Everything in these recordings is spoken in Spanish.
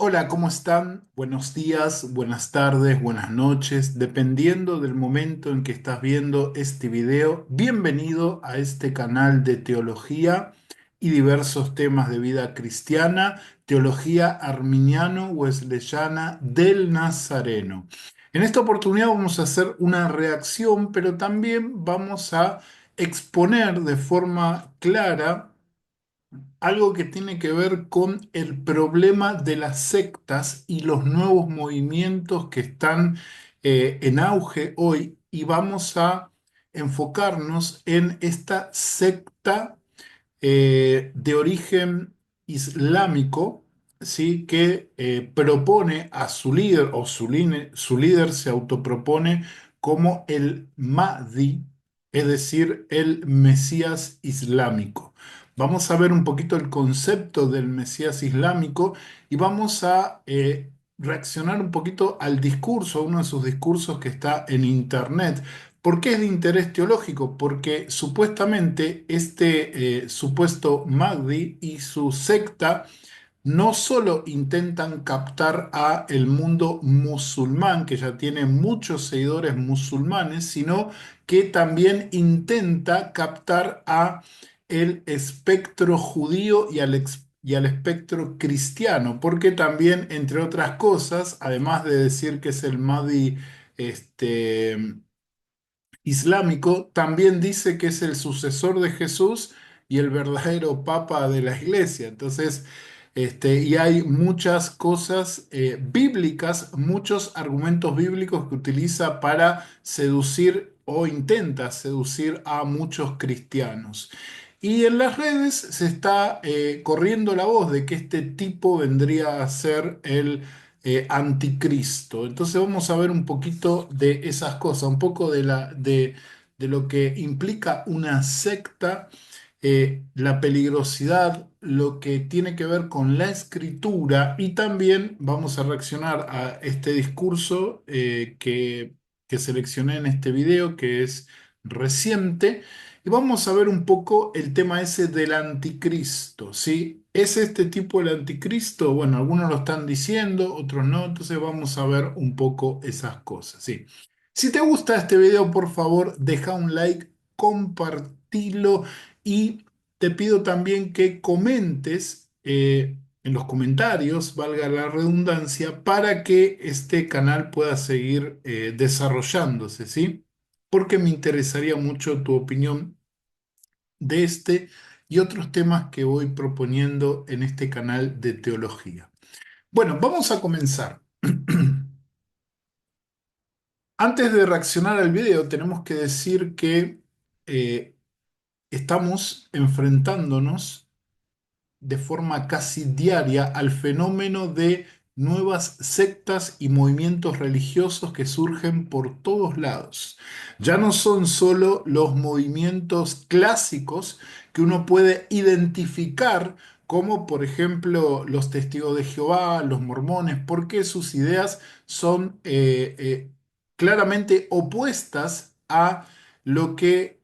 Hola, ¿cómo están? Buenos días, buenas tardes, buenas noches, dependiendo del momento en que estás viendo este video. Bienvenido a este canal de teología y diversos temas de vida cristiana, teología arminiano-wesleyana del Nazareno. En esta oportunidad vamos a hacer una reacción, pero también vamos a exponer de forma clara algo que tiene que ver con el problema de las sectas y los nuevos movimientos que están en auge hoy, y vamos a enfocarnos en esta secta de origen islámico, ¿sí? Que propone a su líder, o su líder se autopropone como el Mahdi, es decir, el Mesías islámico. Vamos a ver un poquito el concepto del Mesías islámico y vamos a reaccionar un poquito al discurso, a uno de sus discursos que está en internet. ¿Por qué es de interés teológico? Porque supuestamente este supuesto Mahdi y su secta no solo intentan captar a el mundo musulmán, que ya tiene muchos seguidores musulmanes, sino que también intenta captar a el espectro judío y al espectro cristiano, porque también, entre otras cosas, además de decir que es el Mahdi, islámico, también dice que es el sucesor de Jesús y el verdadero papa de la iglesia. Entonces, y hay muchas cosas bíblicas, muchos argumentos bíblicos que utiliza para seducir o intenta seducir a muchos cristianos. Y en las redes se está corriendo la voz de que este tipo vendría a ser el anticristo. Entonces vamos a ver un poquito de esas cosas, un poco de lo que implica una secta, la peligrosidad, lo que tiene que ver con la escritura, y también vamos a reaccionar a este discurso que seleccioné en este video, que es reciente. Y vamos a ver un poco el tema ese del anticristo, ¿sí? ¿Es este tipo el anticristo? Bueno, algunos lo están diciendo, otros no, entonces vamos a ver un poco esas cosas, ¿sí? Si te gusta este video, por favor, deja un like, compartilo, y te pido también que comentes en los comentarios, valga la redundancia, para que este canal pueda seguir desarrollándose, ¿sí? Porque me interesaría mucho tu opinión de este y otros temas que voy proponiendo en este canal de teología. Bueno, vamos a comenzar. Antes de reaccionar al video, tenemos que decir que eh, estamos enfrentándonos de forma casi diaria al fenómeno de nuevas sectas y movimientos religiosos que surgen por todos lados. Ya no son solo los movimientos clásicos que uno puede identificar, como por ejemplo los testigos de Jehová, los mormones, porque sus ideas son claramente opuestas a lo que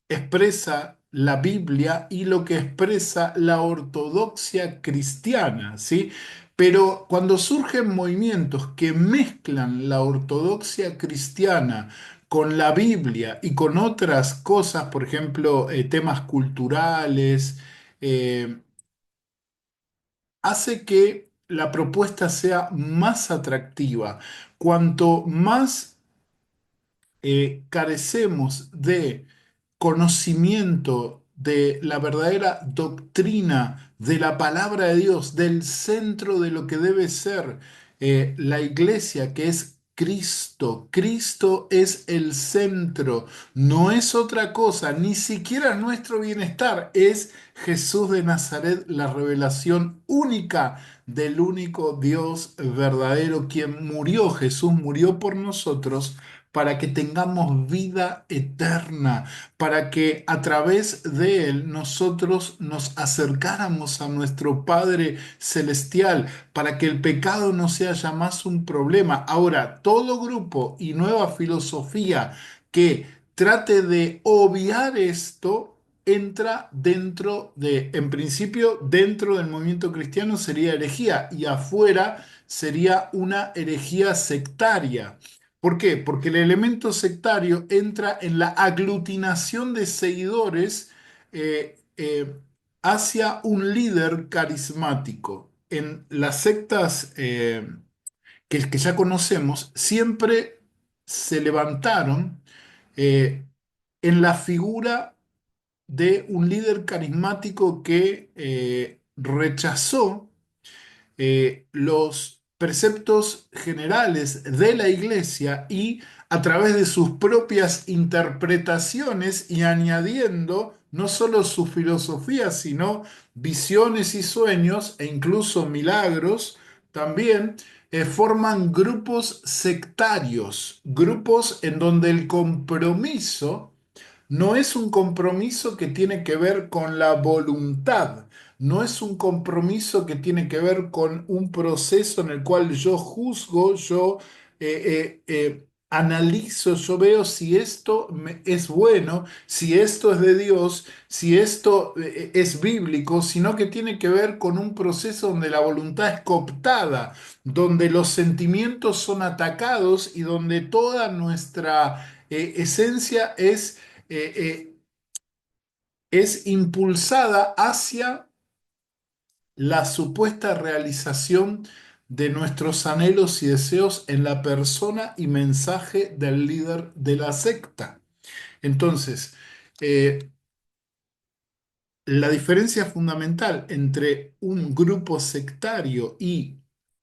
expresa la Biblia y lo que expresa la ortodoxia cristiana, ¿sí? Pero cuando surgen movimientos que mezclan la ortodoxia cristiana con la Biblia y con otras cosas, por ejemplo, temas culturales, eh, hace que la propuesta sea más atractiva. Cuanto más carecemos de conocimiento de la verdadera doctrina de la palabra de Dios, del centro de lo que debe ser la iglesia, que es Cristo. Cristo es el centro, no es otra cosa, ni siquiera nuestro bienestar, es Jesús de Nazaret, la revelación única del único Dios verdadero, quien murió. Jesús murió por nosotros para que tengamos vida eterna, para que a través de Él nosotros nos acercáramos a nuestro Padre Celestial, para que el pecado no sea ya más un problema. Ahora, todo grupo y nueva filosofía que trate de obviar esto, entra dentro de, en principio, dentro del movimiento cristiano sería herejía y afuera sería una herejía sectaria. ¿Por qué? Porque el elemento sectario entra en la aglutinación de seguidores hacia un líder carismático. En las sectas que ya conocemos, siempre se levantaron eh, en la figura de un líder carismático que rechazó los preceptos generales de la iglesia y a través de sus propias interpretaciones y añadiendo no solo su filosofía, sino visiones y sueños e incluso milagros, también forman grupos sectarios, grupos en donde el compromiso no es un compromiso que tiene que ver con la voluntad, no es un compromiso que tiene que ver con un proceso en el cual yo juzgo, yo analizo, yo veo si esto es bueno, si esto es de Dios, si esto es bíblico, sino que tiene que ver con un proceso donde la voluntad es cooptada, donde los sentimientos son atacados y donde toda nuestra esencia es impulsada hacia la supuesta realización de nuestros anhelos y deseos en la persona y mensaje del líder de la secta. Entonces, eh, la diferencia fundamental entre un grupo sectario y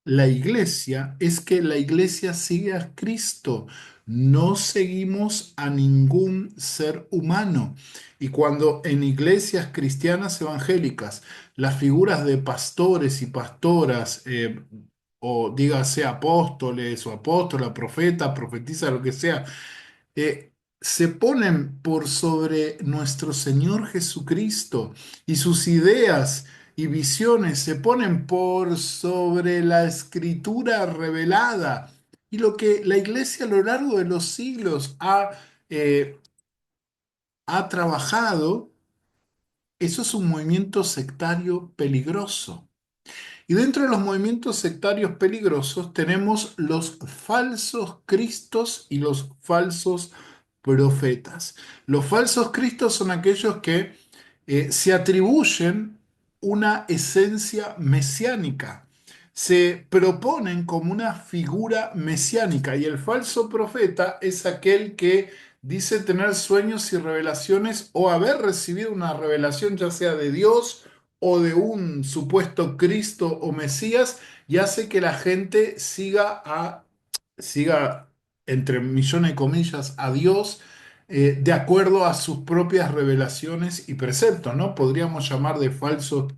la iglesia es que la iglesia sigue a Cristo, no seguimos a ningún ser humano. Y cuando en iglesias cristianas evangélicas las figuras de pastores y pastoras, o dígase apóstoles o apóstola, profeta, profetisa, lo que sea, eh, se ponen por sobre nuestro Señor Jesucristo y sus ideas y visiones se ponen por sobre la escritura revelada y lo que la iglesia a lo largo de los siglos ha trabajado. Eso es un movimiento sectario peligroso. Y dentro de los movimientos sectarios peligrosos tenemos los falsos cristos y los falsos profetas. Los falsos cristos son aquellos que se atribuyen una esencia mesiánica, se proponen como una figura mesiánica y el falso profeta es aquel que dice tener sueños y revelaciones o haber recibido una revelación ya sea de Dios o de un supuesto Cristo o Mesías y hace que la gente siga entre millones de comillas, a Dios de acuerdo a sus propias revelaciones y preceptos, ¿no? Podríamos llamar de falsos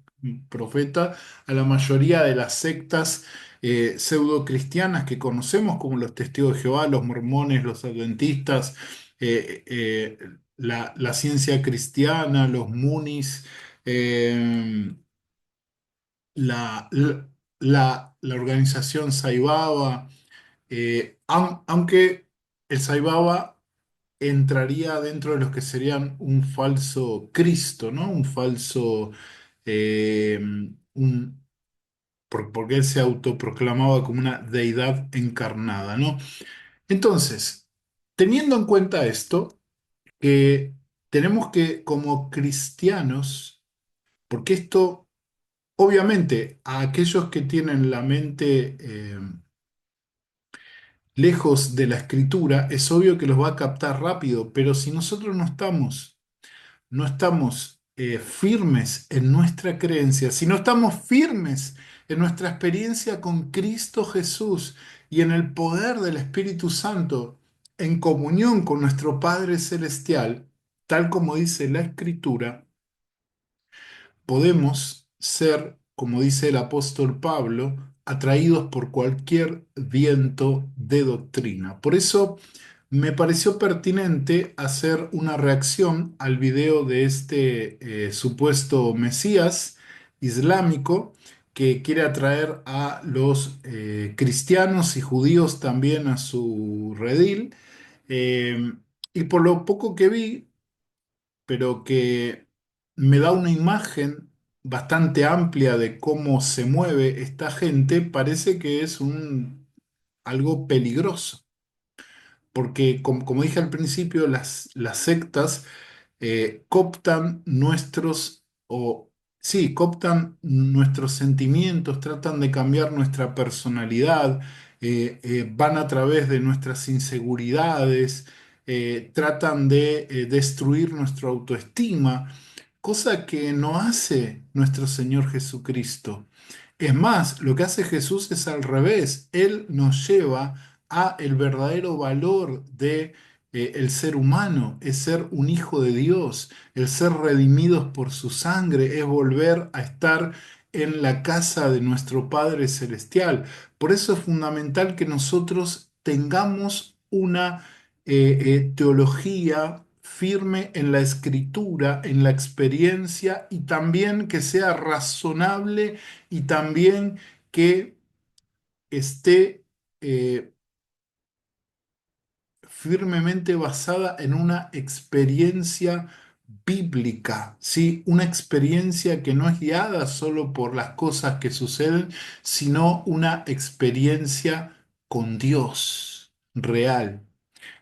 profetas a la mayoría de las sectas pseudo-cristianas que conocemos, como los testigos de Jehová, los mormones, los adventistas, la ciencia cristiana, los munis, eh, la, la, la organización Saibaba, aunque el Saibaba entraría dentro de los que serían un falso Cristo, ¿no? Un falso, eh, porque él se autoproclamaba como una deidad encarnada, ¿no? Entonces, teniendo en cuenta esto, que tenemos que, como cristianos, porque esto, obviamente, a aquellos que tienen la mente lejos de la escritura, es obvio que los va a captar rápido, pero si nosotros no estamos firmes en nuestra creencia, si no estamos firmes en nuestra experiencia con Cristo Jesús y en el poder del Espíritu Santo, en comunión con nuestro Padre Celestial, tal como dice la Escritura, podemos ser, como dice el apóstol Pablo, atraídos por cualquier viento de doctrina. Por eso me pareció pertinente hacer una reacción al video de este supuesto Mesías islámico que quiere atraer a los cristianos y judíos también a su redil. Eh, y por lo poco que vi, pero que me da una imagen bastante amplia de cómo se mueve esta gente. Parece que es algo peligroso, porque como dije al principio, las sectas cooptan sí, cooptan nuestros sentimientos, tratan de cambiar nuestra personalidad, van a través de nuestras inseguridades, tratan de destruir nuestra autoestima, cosa que no hace nuestro Señor Jesucristo. Es más, lo que hace Jesús es al revés. Él nos lleva a el verdadero valor de el ser humano, es ser un hijo de Dios, el ser redimidos por su sangre, es volver a estar en la casa de nuestro Padre Celestial. Por eso es fundamental que nosotros tengamos una teología firme en la escritura, en la experiencia, y también que sea razonable, y también que esté firmemente basada en una experiencia bíblica, ¿sí? Una experiencia que no es guiada solo por las cosas que suceden, sino una experiencia con Dios real.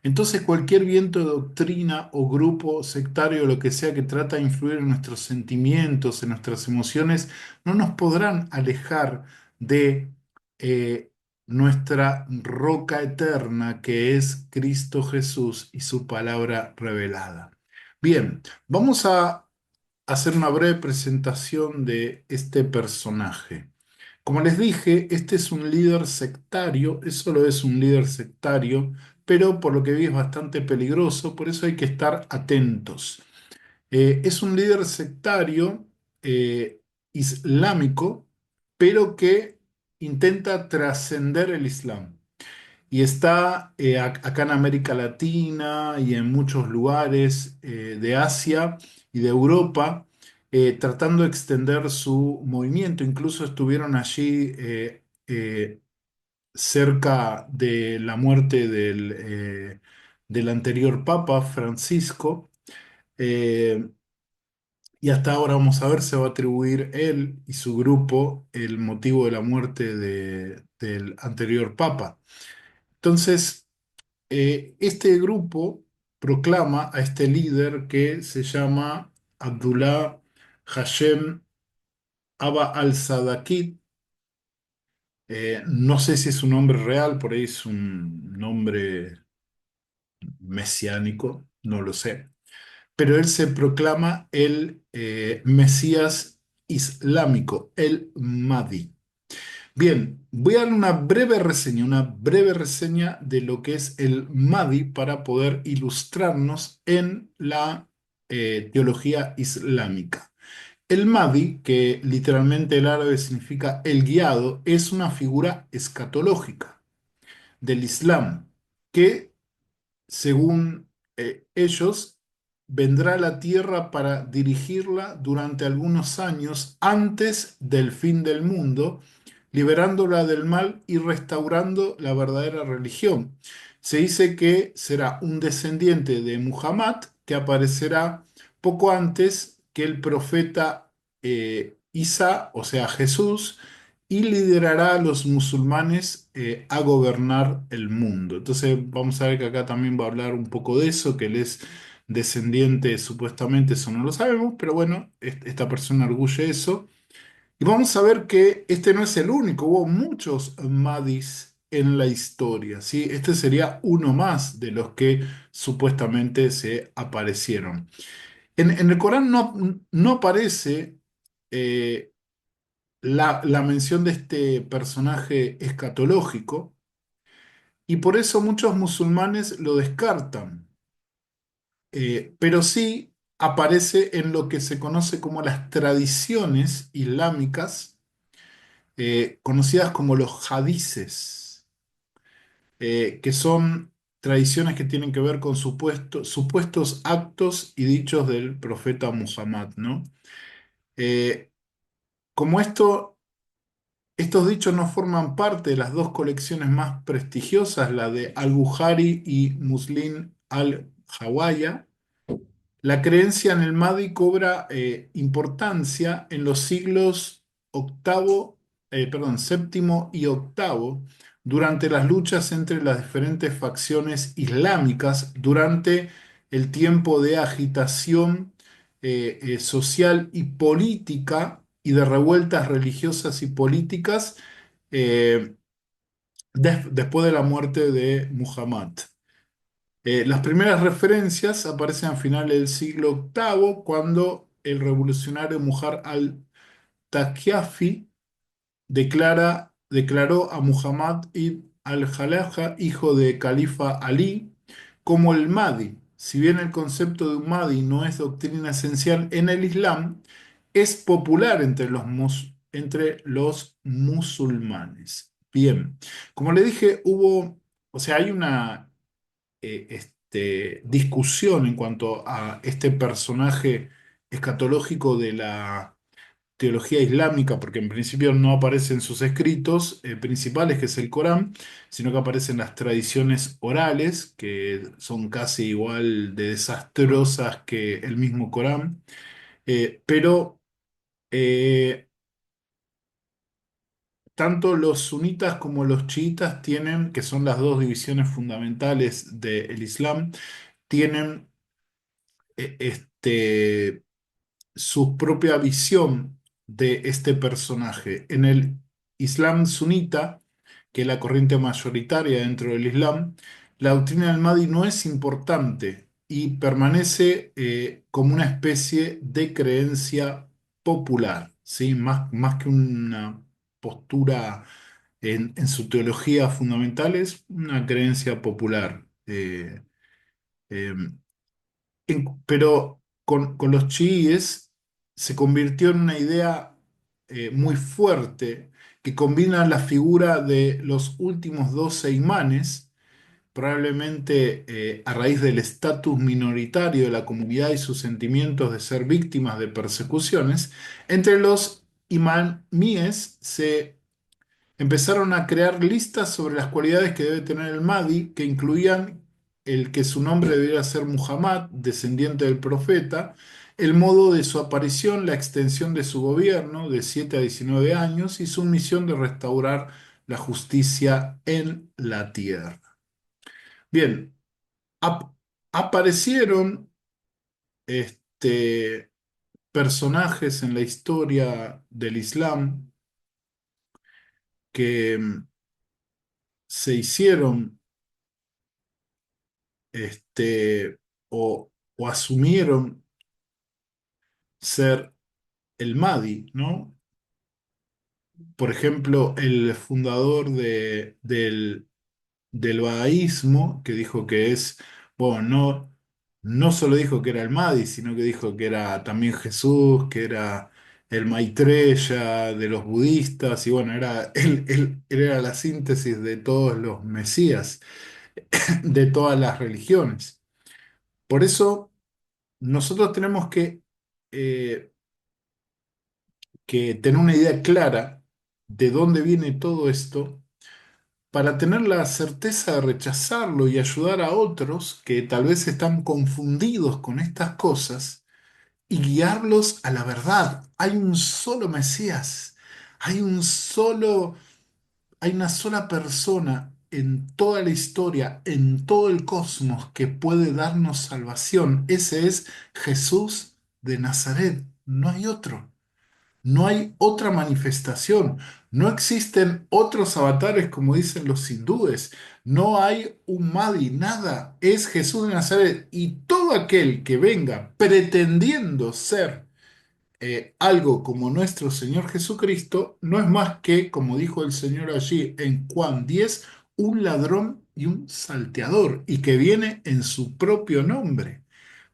Entonces, cualquier viento de doctrina o grupo sectario, lo que sea que trata de influir en nuestros sentimientos, en nuestras emociones, no nos podrán alejar de eh, nuestra roca eterna, que es Cristo Jesús y su palabra revelada. Bien, vamos a hacer una breve presentación de este personaje. Como les dije, este es un líder sectario, es solo es un líder sectario, pero por lo que vi es bastante peligroso, por eso hay que estar atentos. Es un líder sectario eh, islámico, pero que intenta trascender el Islam. Y está acá en América Latina y en muchos lugares de Asia y de Europa, tratando de extender su movimiento. Incluso estuvieron allí cerca de la muerte del anterior Papa Francisco. eh, y hasta ahora vamos a ver, se va a atribuir él y su grupo el motivo de la muerte del anterior Papa. Entonces, este grupo proclama a este líder que se llama Abdullah Hashem Aba al-Sadaqid. No sé si es un nombre real, por ahí es un nombre mesiánico, no lo sé. Pero él se proclama el Mesías islámico, el Mahdi. Bien, voy a dar una breve reseña de lo que es el Mahdi para poder ilustrarnos en la teología islámica. El Mahdi, que literalmente el árabe significa el guiado, es una figura escatológica del Islam que, según ellos, vendrá a la tierra para dirigirla durante algunos años antes del fin del mundo, liberándola del mal y restaurando la verdadera religión. Se dice que será un descendiente de Muhammad que aparecerá poco antes que el profeta Isa, o sea, Jesús, y liderará a los musulmanes a gobernar el mundo. Entonces vamos a ver que acá también va a hablar un poco de eso, que él es descendiente, supuestamente, eso no lo sabemos, pero bueno, esta persona arguye eso. Y vamos a ver que este no es el único, hubo muchos Mahdis en la historia, ¿sí? Este sería uno más de los que supuestamente se aparecieron. En el Corán no aparece eh, la mención de este personaje escatológico, y por eso muchos musulmanes lo descartan. Pero sí aparece en lo que se conoce como las tradiciones islámicas, conocidas como los hadices, que son tradiciones que tienen que ver con supuestos actos y dichos del profeta Muhammad, ¿no? Eh, como estos dichos no forman parte de las dos colecciones más prestigiosas, la de Al-Bukhari y Muslim al-Hawaya, La creencia en el Mahdi cobra importancia en los siglos séptimo y octavo, durante las luchas entre las diferentes facciones islámicas, durante el tiempo de agitación social y política y de revueltas religiosas y políticas eh, después de la muerte de Muhammad. Las primeras referencias aparecen a finales del siglo octavo, cuando el revolucionario Muhammad al-Taqafi declaró a Muhammad ibn al-Halaja, hijo de Califa Ali, como el Mahdi. Si bien el concepto de un Mahdi no es doctrina esencial en el Islam, es popular entre los musulmanes. Bien, como le dije, hay una discusión en cuanto a este personaje escatológico de la teología islámica, porque en principio no aparece en sus escritos principales, que es el Corán, sino que aparecen las tradiciones orales, que son casi igual de desastrosas que el mismo Corán. Pero eh, tanto los sunitas como los chiitas tienen, que son las dos divisiones fundamentales del Islam, tienen su propia visión de este personaje. En el Islam sunita, que es la corriente mayoritaria dentro del Islam, la doctrina del Mahdi no es importante y permanece como una especie de creencia popular, ¿sí? Más que una postura en su teología fundamental, es una creencia popular. Eh, pero con los chiíes se convirtió en una idea muy fuerte que combina la figura de los últimos 12 imanes, probablemente a raíz del estatus minoritario de la comunidad y sus sentimientos de ser víctimas de persecuciones. Entre los imamíes se empezaron a crear listas sobre las cualidades que debe tener el Mahdi, que incluían el que su nombre debiera ser Muhammad, descendiente del profeta, el modo de su aparición, la extensión de su gobierno de 7 a 19 años y su misión de restaurar la justicia en la tierra. Bien, ap- aparecieron este, personajes en la historia del Islam que se hicieron o asumieron ser el Mahdi, ¿no? Por ejemplo, el fundador del bahaísmo, que dijo que bueno, no solo dijo que era el Mahdi, sino que dijo que era también Jesús, que era el Maitreya de los budistas, y bueno, él era la síntesis de todos los mesías, de todas las religiones. Por eso nosotros tenemos eh, que tener una idea clara de dónde viene todo esto para tener la certeza de rechazarlo y ayudar a otros que tal vez están confundidos con estas cosas y guiarlos a la verdad. Hay un solo Mesías, hay hay una sola persona en toda la historia, en todo el cosmos, que puede darnos salvación. Ese es Jesús de Nazaret. No hay otro. No hay otra manifestación. No existen otros avatares como dicen los hindúes. No hay un Mahdi, nada. Es Jesús de Nazaret. Y todo aquel que venga pretendiendo ser algo como nuestro Señor Jesucristo, no es más que, como dijo el Señor allí en Juan 10, un ladrón y un salteador, y que viene en su propio nombre.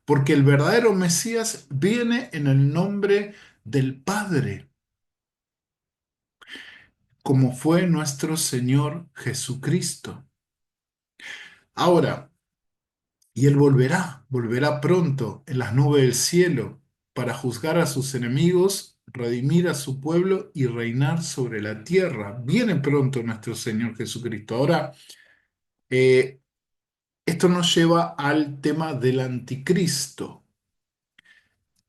Porque el verdadero Mesías viene en el nombre del Padre, como fue nuestro Señor Jesucristo. Ahora, y Él volverá pronto en las nubes del cielo para juzgar a sus enemigos, redimir a su pueblo y reinar sobre la tierra. Viene pronto nuestro Señor Jesucristo. Ahora, eh, esto nos lleva al tema del anticristo.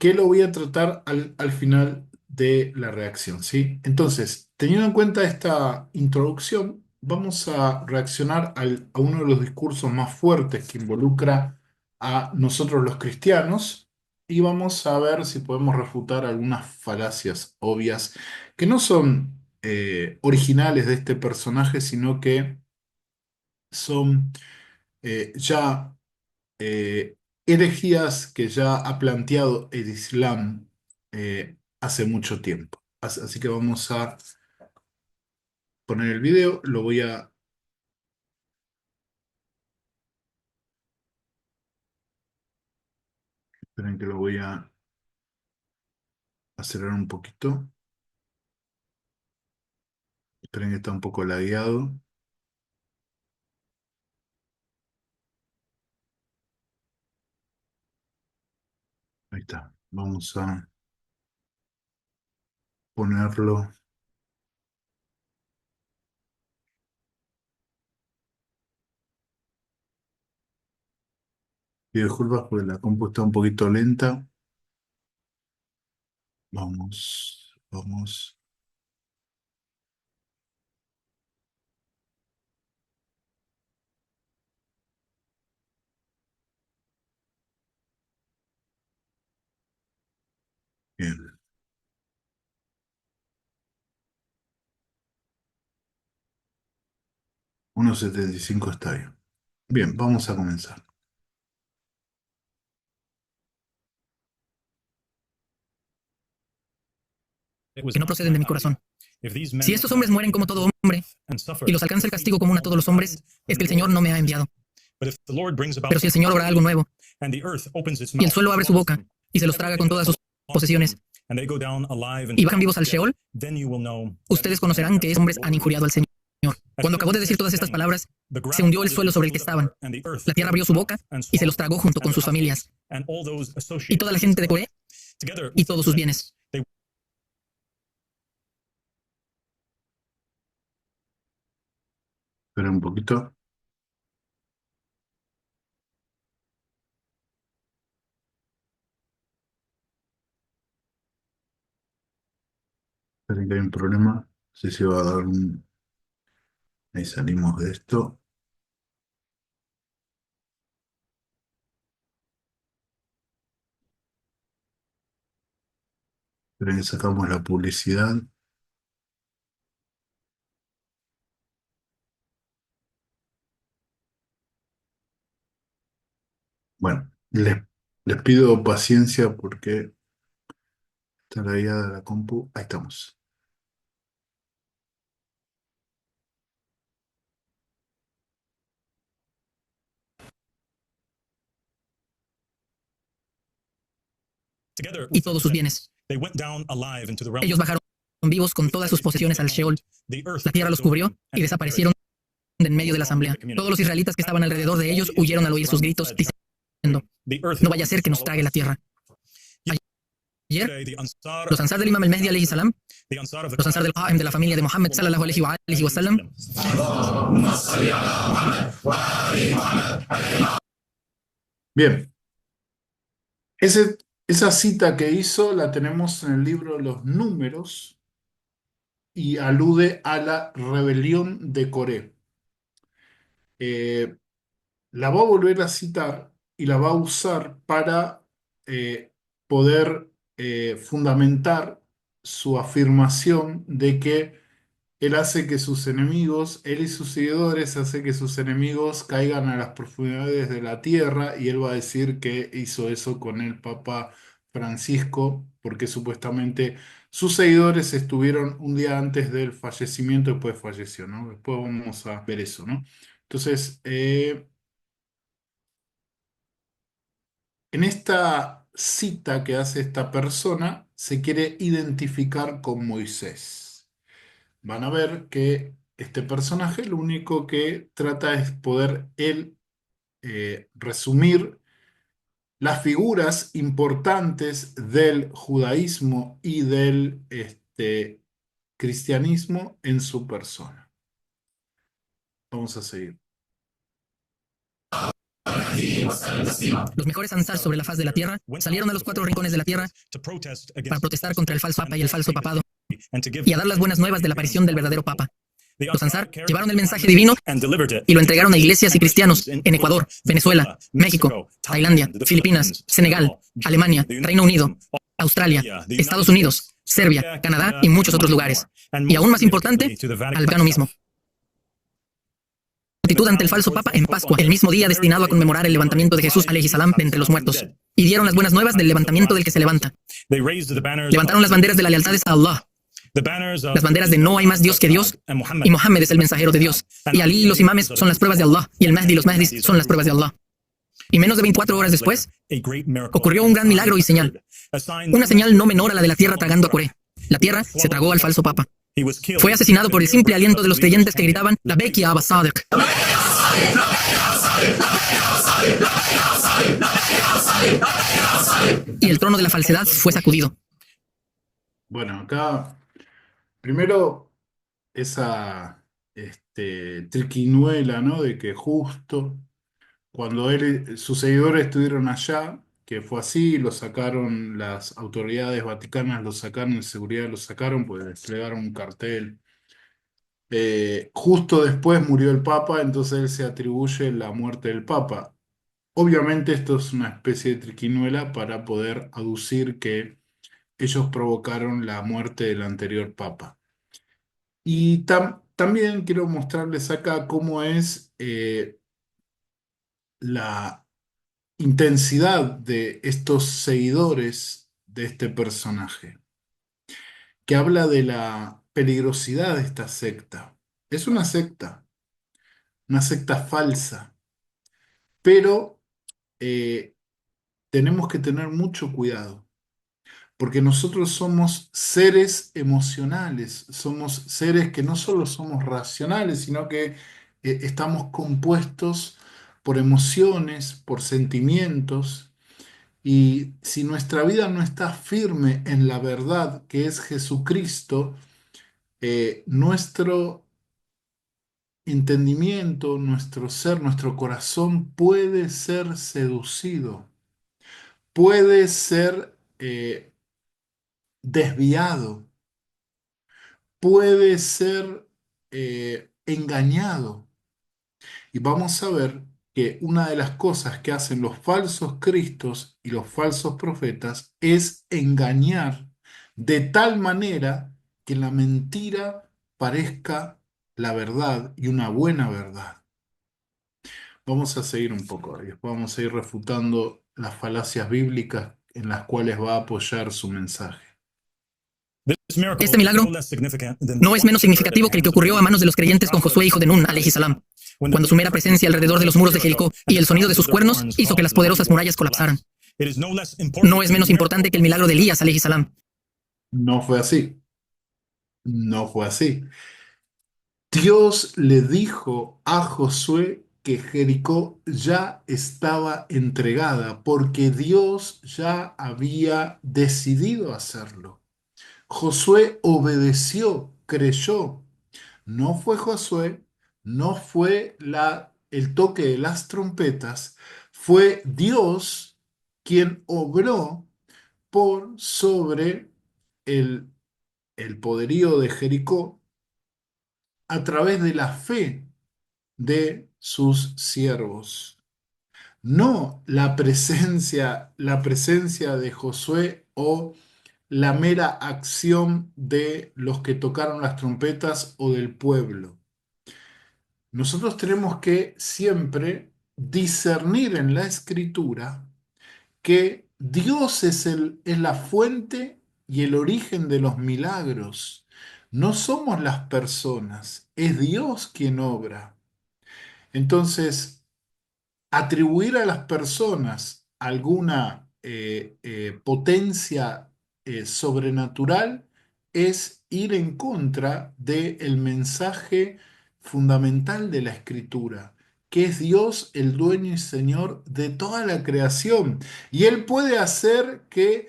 que lo voy a tratar al final de la reacción, ¿sí? Entonces, teniendo en cuenta esta introducción, vamos a reaccionar a uno de los discursos más fuertes que involucra a nosotros los cristianos y vamos a ver si podemos refutar algunas falacias obvias que no son originales de este personaje, sino que son ya herejías que ya ha planteado el Islam hace mucho tiempo. Así que vamos a poner el video, lo voy a... Esperen que lo voy a acelerar un poquito. Esperen que está un poco lagueado. Ahí está. Vamos a ponerlo. Pido disculpas porque la compu está un poquito lenta. Vamos, vamos. Bien. 1,75 está bien. Bien, vamos a comenzar. Que no proceden de mi corazón. Si estos hombres mueren como todo hombre y los alcanza el castigo común a todos los hombres, es que el Señor no me ha enviado. Pero si el Señor obra algo nuevo y el suelo abre su boca y se los traga con todas sus posesiones y bajan vivos al Sheol, ustedes conocerán que esos hombres han injuriado al Señor. Cuando acabó de decir todas estas palabras, se hundió el suelo sobre el que estaban. La tierra abrió su boca y se los tragó junto con sus familias y toda la gente de Coré y todos sus bienes. Esperen un poquito. Esperen que hay un problema. No sé si va a dar un... Ahí salimos de esto. Esperen que sacamos la publicidad. Bueno, les pido paciencia porque está la guía de la compu. Ahí estamos. Y todos sus bienes. Ellos bajaron vivos con todas sus posesiones al Sheol. La tierra los cubrió y desaparecieron de en medio de la asamblea. Todos los israelitas que estaban alrededor de ellos huyeron al oír sus gritos, diciendo, no vaya a ser que nos trague la tierra. Ayer, los Ansar del Imam al-Mahdi alayhi salam, los Ansar del Qa'im de la familia de Muhammad sallallahu alayhi wa sallam, Bien, esa cita que hizo la tenemos en el libro de los Números y alude a la rebelión de Coré. Eh, la va a volver a citar y la va a usar para poder fundamentar su afirmación de que él hace que sus enemigos, él y sus seguidores, hace que sus enemigos caigan a las profundidades de la tierra y él va a decir que hizo eso con el Papa Francisco, porque supuestamente sus seguidores estuvieron un día antes del fallecimiento y después falleció, ¿no? Después vamos a ver eso, ¿no? Entonces, en esta cita que hace esta persona, se quiere identificar con Moisés. Van a ver que este personaje lo único que trata es poder él resumir las figuras importantes del judaísmo y del cristianismo en su persona. Vamos a seguir. Los mejores ansar sobre la faz de la tierra salieron a los 4 rincones de la tierra para protestar contra el falso papa y el falso papado y a dar las buenas nuevas de la aparición del verdadero papa. Los ansar llevaron el mensaje divino y lo entregaron a iglesias y cristianos en Ecuador, Venezuela, México, Tailandia, Filipinas, Senegal, Alemania, Reino Unido, Australia, Estados Unidos, Serbia, Canadá y muchos otros lugares. Y aún más importante, al Vaticano mismo. Multitud ante el falso papa en Pascua, el mismo día destinado a conmemorar el levantamiento de Jesús alayhi salam de entre los muertos. Y dieron las buenas nuevas del levantamiento del que se levanta. Levantaron las banderas de la lealtad a Allah. Las banderas de no hay más Dios que Dios, y Mohammed es el mensajero de Dios, y Ali y los imames son las pruebas de Allah, y el Mahdi y los Mahdis son las pruebas de Allah. Y menos de 24 horas después, ocurrió un gran milagro y señal. Una señal no menor a la de la tierra tragando a Coré. La tierra se tragó al falso papa. Fue asesinado por el simple aliento de los creyentes que gritaban, la Bekia Abba Sadiq. Y el trono de la falsedad fue sacudido. Bueno, acá, primero, esa triquiñuela, ¿no? De que justo cuando sus seguidores estuvieron allá, que fue así, lo sacaron, las autoridades vaticanas lo sacaron, de seguridad lo sacaron, pues desplegaron un cartel. Justo después murió el Papa, entonces él se atribuye la muerte del Papa. Obviamente esto es una especie de triquiñuela para poder aducir que ellos provocaron la muerte del anterior Papa. Y también quiero mostrarles acá cómo es la intensidad de estos seguidores de este personaje, que habla de la peligrosidad de esta secta. Es una secta falsa, pero tenemos que tener mucho cuidado, porque nosotros somos seres emocionales, somos seres que no solo somos racionales, sino que estamos compuestos por emociones, por sentimientos. Y si nuestra vida no está firme en la verdad que es Jesucristo, nuestro entendimiento, nuestro ser, nuestro corazón puede ser seducido, puede ser desviado, puede ser engañado. Y vamos a ver que una de las cosas que hacen los falsos cristos y los falsos profetas es engañar de tal manera que la mentira parezca la verdad y una buena verdad. Vamos a seguir un poco ahí, vamos a ir refutando las falacias bíblicas en las cuales va a apoyar su mensaje. Este milagro no es menos significativo que el que ocurrió a manos de los creyentes con Josué, hijo de Nun, alayhi salam, cuando su mera presencia alrededor de los muros de Jericó y el sonido de sus cuernos hizo que las poderosas murallas colapsaran. No es menos importante que el milagro de Elías, alayhi salam. No fue así. No fue así. Dios le dijo a Josué que Jericó ya estaba entregada porque Dios ya había decidido hacerlo. Josué obedeció, creyó. No fue Josué, no fue el toque de las trompetas, fue Dios quien obró por sobre el, el poderío de Jericó a través de la fe de sus siervos. No la presencia de Josué o la mera acción de los que tocaron las trompetas o del pueblo. Nosotros tenemos que siempre discernir en la escritura que Dios es la fuente y el origen de los milagros. No somos las personas, es Dios quien obra. Entonces, atribuir a las personas alguna potencia sobrenatural es ir en contra del mensaje fundamental de la Escritura, que es Dios el dueño y Señor de toda la creación. Y Él puede hacer que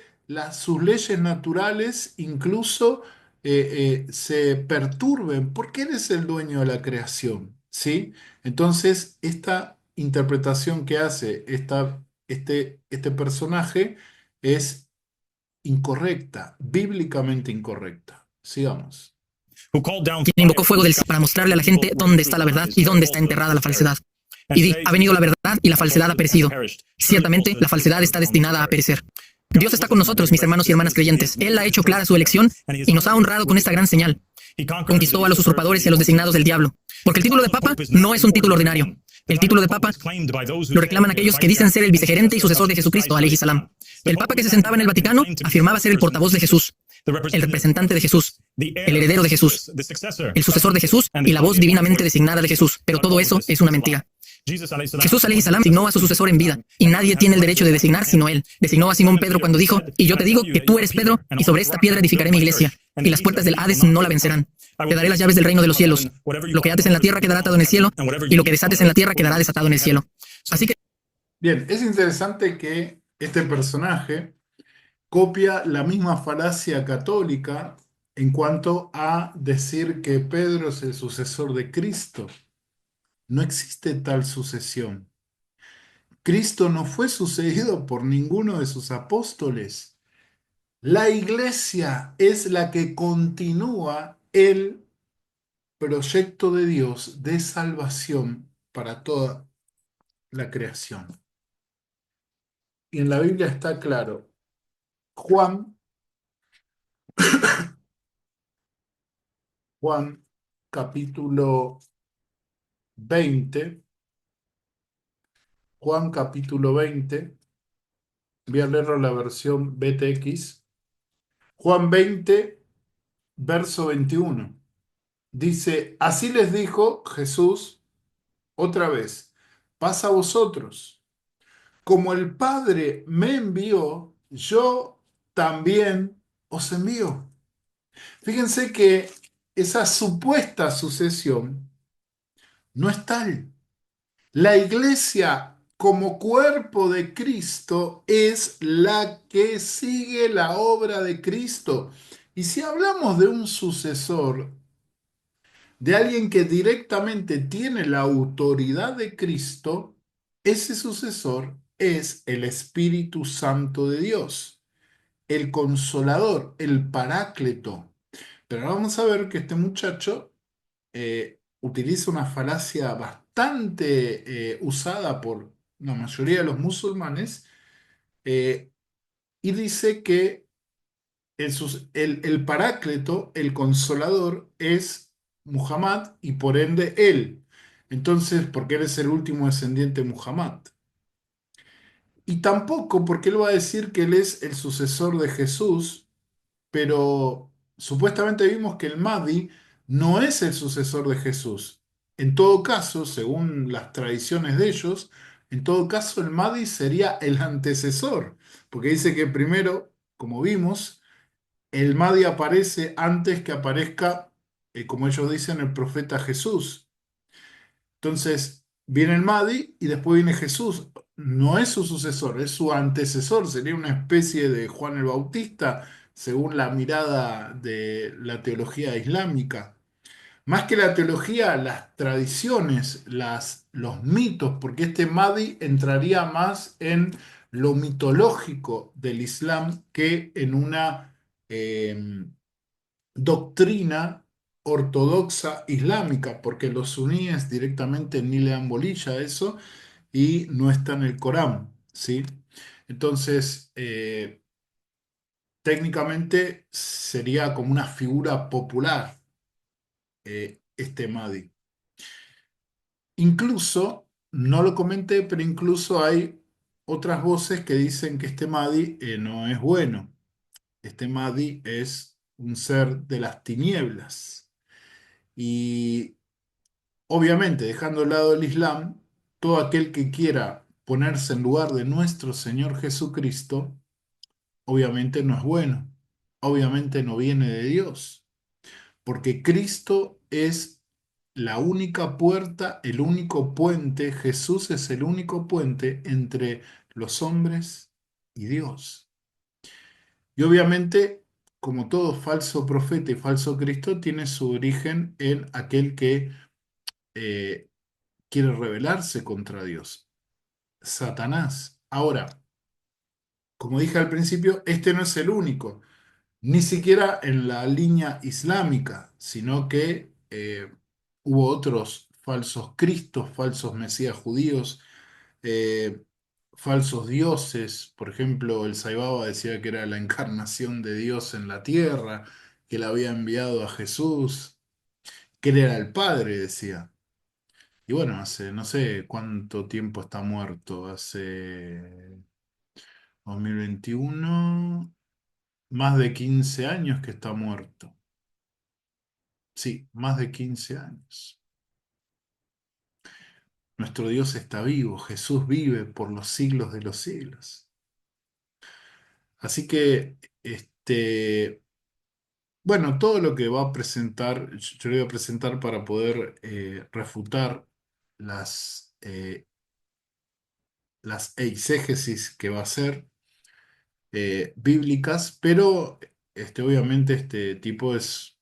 sus leyes naturales incluso se perturben, porque Él es el dueño de la creación, ¿sí? Entonces, esta interpretación que hace este personaje es incorrecta, bíblicamente incorrecta. Sigamos. Quien invocó fuego del cielo para mostrarle a la gente dónde está la verdad y dónde está enterrada la falsedad. Y di, ha venido la verdad y la falsedad ha perecido. Ciertamente, la falsedad está destinada a perecer. Dios está con nosotros, mis hermanos y hermanas creyentes. Él ha hecho clara su elección y nos ha honrado con esta gran señal. Conquistó a los usurpadores y a los designados del diablo. Porque el título de papa no es un título ordinario. El título de papa lo reclaman aquellos que dicen ser el vicegerente y sucesor de Jesucristo, alayhi salam. El papa que se sentaba en el Vaticano afirmaba ser el portavoz de Jesús, el representante de Jesús, el heredero de Jesús, el sucesor de Jesús y la voz divinamente designada de Jesús. Pero todo eso es una mentira. Jesús alayhi salam designó a su sucesor en vida, y nadie tiene el derecho de designar sino él. Designó a Simón Pedro cuando dijo, y yo te digo que tú eres Pedro, y sobre esta piedra edificaré mi iglesia, y las puertas del Hades no la vencerán. Te daré las llaves del reino de los cielos. Lo que ates en la tierra quedará atado en el cielo, y lo que desates en la tierra quedará desatado en el cielo. Así que... Bien, es interesante que este personaje copia la misma falacia católica en cuanto a decir que Pedro es el sucesor de Cristo. No existe tal sucesión. Cristo no fue sucedido por ninguno de sus apóstoles. La iglesia es la que continúa el proyecto de Dios de salvación para toda la creación. Y en la Biblia está claro. Juan, Juan capítulo 20, Juan capítulo 20, voy a leerlo en la versión BTX. Juan 20, verso 21. Dice, así les dijo Jesús otra vez, pasa a vosotros. Como el Padre me envió, yo también os envío. Fíjense que esa supuesta sucesión no es tal. La iglesia como cuerpo de Cristo es la que sigue la obra de Cristo. Y si hablamos de un sucesor, de alguien que directamente tiene la autoridad de Cristo, ese sucesor es el Espíritu Santo de Dios, el Consolador, el Paráclito. Pero ahora vamos a ver que este muchacho utiliza una falacia bastante usada por la mayoría de los musulmanes eh, y dice que el Paráclito, el Consolador, es Muhammad y por ende él. Entonces, porque él es el último descendiente de Muhammad. Y tampoco porque él va a decir que él es el sucesor de Jesús, pero supuestamente vimos que el Mahdi no es el sucesor de Jesús. En todo caso, según las tradiciones de ellos, en todo caso el Mahdi sería el antecesor, porque dice que primero, como vimos, el Mahdi aparece antes que aparezca, como ellos dicen, el profeta Jesús. Entonces, viene el Mahdi y después viene Jesús. No es su sucesor, es su antecesor. Sería una especie de Juan el Bautista, según la mirada de la teología islámica. Más que la teología, las tradiciones, los mitos, porque este Mahdi entraría más en lo mitológico del Islam que en una doctrina ortodoxa islámica, porque los suníes directamente ni le dan bolilla a eso y no está en el Corán, ¿sí? Entonces, técnicamente sería como una figura popular este Mahdi. Incluso, no lo comenté, pero incluso hay otras voces que dicen que este Mahdi no es bueno. Este Mahdi es un ser de las tinieblas. Y obviamente, dejando de lado el Islam, todo aquel que quiera ponerse en lugar de nuestro Señor Jesucristo, obviamente no es bueno, obviamente no viene de Dios, porque Cristo es la única puerta, el único puente, Jesús es el único puente entre los hombres y Dios. Y obviamente, como todo falso profeta y falso Cristo, tiene su origen en aquel que quiere rebelarse contra Dios, Satanás. Ahora, como dije al principio, este no es el único, ni siquiera en la línea islámica, sino que hubo otros falsos cristos, falsos mesías judíos, eh, falsos dioses. Por ejemplo, el Saibaba decía que era la encarnación de Dios en la tierra, que le había enviado a Jesús, que él era el Padre, decía. Y bueno, hace no sé cuánto tiempo está muerto, hace 2021, más de 15 años que está muerto. Sí, más de 15 años. Nuestro Dios está vivo, Jesús vive por los siglos de los siglos. Así que, bueno, todo lo que va a presentar, yo le voy a presentar para poder refutar las eisegesis que va a hacer bíblicas, pero obviamente este tipo es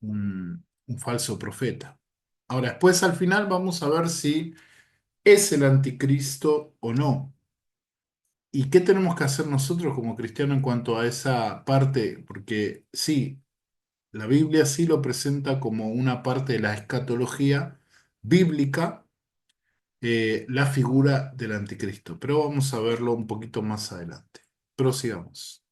un falso profeta. Ahora, después al final vamos a ver si es el anticristo o no. ¿Y qué tenemos que hacer nosotros como cristianos en cuanto a esa parte? Porque sí, la Biblia sí lo presenta como una parte de la escatología bíblica, la figura del anticristo. Pero vamos a verlo un poquito más adelante. Prosigamos.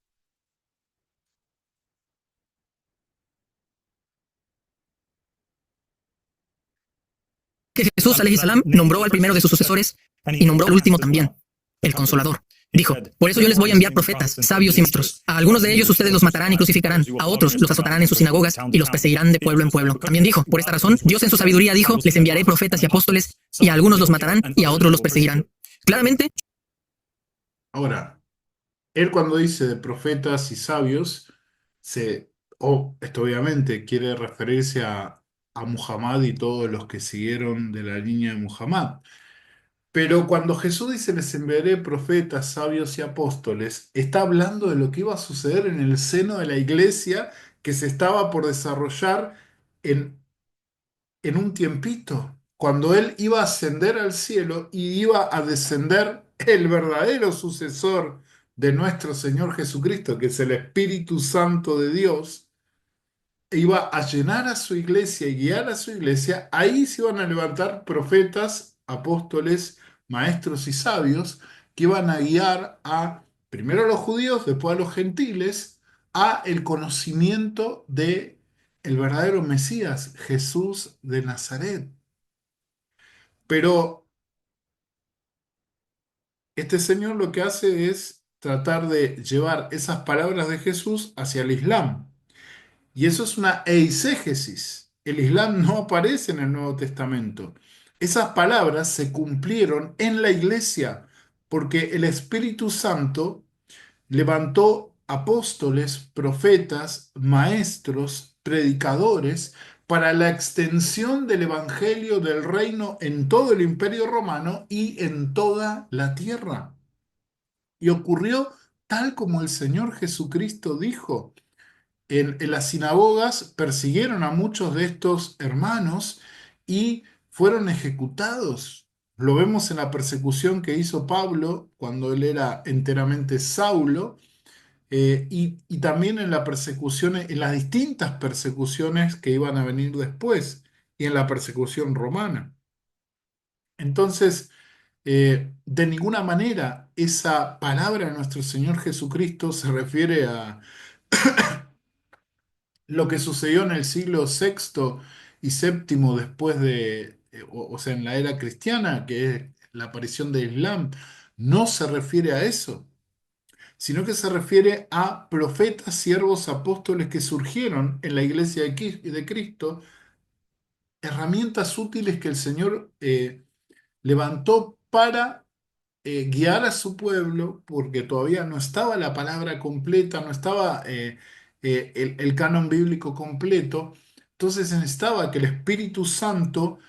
Que Jesús, alayhi salam, nombró al primero de sus sucesores y nombró al último también, el Consolador. Dijo, por eso yo les voy a enviar profetas, sabios y maestros. A algunos de ellos ustedes los matarán y crucificarán, a otros los azotarán en sus sinagogas y los perseguirán de pueblo en pueblo. También dijo, por esta razón, Dios en su sabiduría dijo, les enviaré profetas y apóstoles, y a algunos los matarán y a otros los perseguirán. Claramente, Ahora, él cuando dice de profetas y sabios, esto obviamente quiere referirse a Muhammad y todos los que siguieron de la línea de Muhammad. Pero cuando Jesús dice les enviaré profetas, sabios y apóstoles, está hablando de lo que iba a suceder en el seno de la iglesia que se estaba por desarrollar en, en un tiempito, cuando él iba a ascender al cielo y iba a descender el verdadero sucesor de nuestro Señor Jesucristo, que es el Espíritu Santo de Dios, e iba a llenar a su iglesia y guiar a su iglesia. Ahí se iban a levantar profetas, apóstoles, maestros y sabios que iban a guiar primero a los judíos, después a los gentiles, a el conocimiento de el verdadero Mesías, Jesús de Nazaret. Pero este señor lo que hace es tratar de llevar esas palabras de Jesús hacia el Islam. Y eso es una eisegesis. El Islam no aparece en el Nuevo Testamento. Esas palabras se cumplieron en la iglesia porque el Espíritu Santo levantó apóstoles, profetas, maestros, predicadores para la extensión del Evangelio del reino en todo el Imperio Romano y en toda la tierra. Y ocurrió tal como el Señor Jesucristo dijo. En las sinagogas persiguieron a muchos de estos hermanos y fueron ejecutados. Lo vemos en la persecución que hizo Pablo cuando él era enteramente Saulo, y también en la persecución, en las distintas persecuciones que iban a venir después y en la persecución romana. Entonces, de ninguna manera esa palabra de nuestro Señor Jesucristo se refiere a lo que sucedió en el siglo sexto y séptimo después o sea, en la era cristiana, que es la aparición del Islam, no se refiere a eso, sino que se refiere a profetas, siervos, apóstoles que surgieron en la iglesia de Cristo, herramientas útiles que el Señor levantó para guiar a su pueblo, porque todavía no estaba la palabra completa, no estaba el canon bíblico completo. Entonces se necesitaba que el Espíritu Santo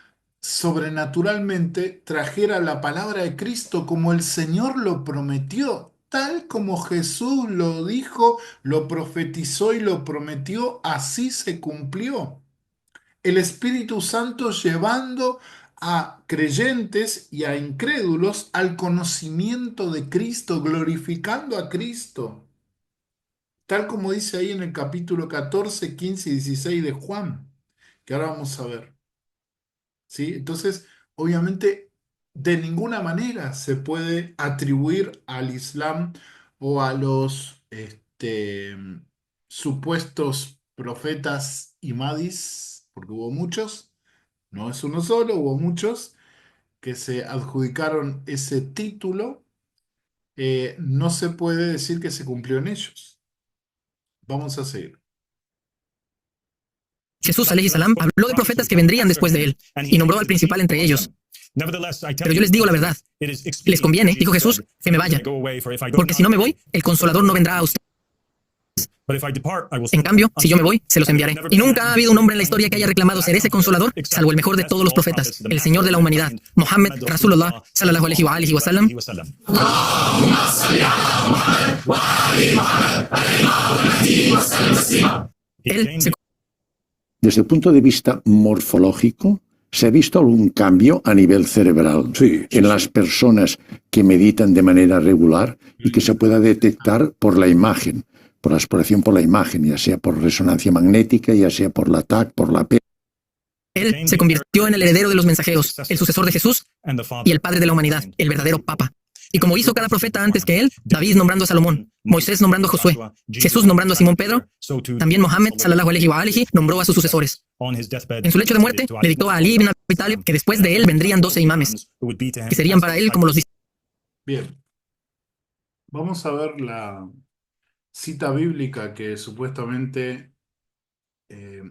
sobrenaturalmente trajera la palabra de Cristo como el Señor lo prometió, tal como Jesús lo dijo, lo profetizó y lo prometió, así se cumplió. El Espíritu Santo llevando a creyentes y a incrédulos al conocimiento de Cristo, glorificando a Cristo, tal como dice ahí en el capítulo 14, 15 y 16 de Juan, que ahora vamos a ver. ¿Sí? Entonces, obviamente, de ninguna manera se puede atribuir al Islam o a los supuestos profetas y mahdis, porque hubo muchos, no es uno solo, hubo muchos que se adjudicaron ese título. No se puede decir que se cumplió en ellos. Vamos a seguir. Jesús, alayhi salam, habló de profetas que vendrían después de él y nombró al principal entre ellos. Pero yo les digo la verdad. Les conviene, dijo Jesús, que me vaya, porque si no me voy, el Consolador no vendrá a ustedes. En cambio, si yo me voy, se los enviaré. Y nunca ha habido un hombre en la historia que haya reclamado ser ese Consolador, salvo el mejor de todos los profetas, el Señor de la humanidad, Muhammad Rasulullah, sallallahu alaihi wa sallam. Él se Desde el punto de vista morfológico, ¿se ha visto algún cambio a nivel cerebral en las personas que meditan de manera regular y que se pueda detectar por la imagen, por la exploración por la imagen, ya sea por resonancia magnética, ya sea por la TAC, por la P? Él se convirtió en el heredero de los mensajeros, el sucesor de Jesús y el padre de la humanidad, el verdadero Papa. Y como hizo cada profeta antes que él, David nombrando a Salomón, Moisés nombrando a Josué, Jesús nombrando a Simón Pedro, también Mohammed sallallahu alaihi wa alihi nombró a sus sucesores. En su lecho de muerte, le dictó a Ali ibn Abi Talib que después de él vendrían 12 imames, que serían para él como los discípulos. Bien, vamos a ver la cita bíblica que supuestamente eh,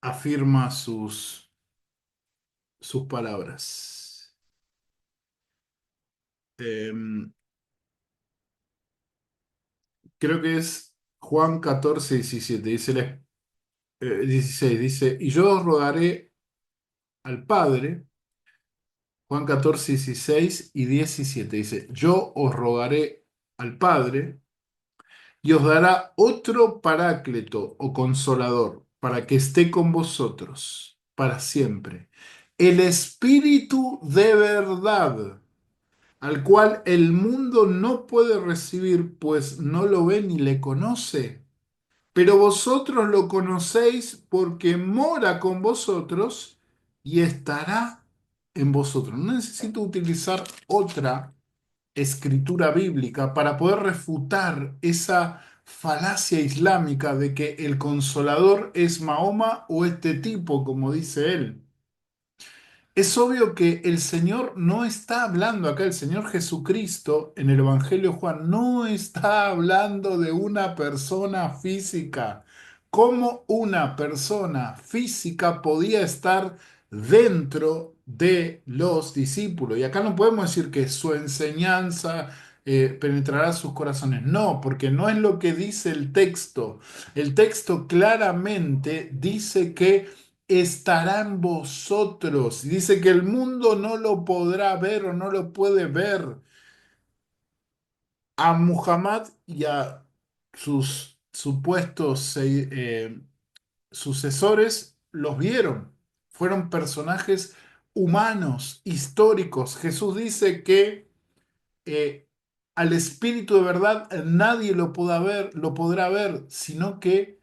afirma sus palabras. Creo que es Juan 14, 17. Dice, 16, dice, y yo os rogaré al Padre. Juan 14, 16 y 17. Dice, yo os rogaré al Padre y os dará otro paráclito o consolador para que esté con vosotros para siempre. El Espíritu de verdad, al cual el mundo no puede recibir, pues no lo ve ni le conoce. Pero vosotros lo conocéis porque mora con vosotros y estará en vosotros. No necesito utilizar otra escritura bíblica para poder refutar esa falacia islámica de que el consolador es Mahoma o este tipo, como dice él. Es obvio que el Señor no está hablando acá, el Señor Jesucristo en el Evangelio de Juan no está hablando de una persona física. ¿Cómo una persona física podía estar dentro de los discípulos? Y acá no podemos decir que su enseñanza penetrará sus corazones. No, porque no es lo que dice el texto. El texto claramente dice que estará en vosotros. Dice que el mundo no lo podrá ver o no lo puede ver. A Muhammad y a sus supuestos sucesores los vieron. Fueron personajes humanos, históricos. Jesús dice que al Espíritu de verdad nadie lo podrá ver, sino que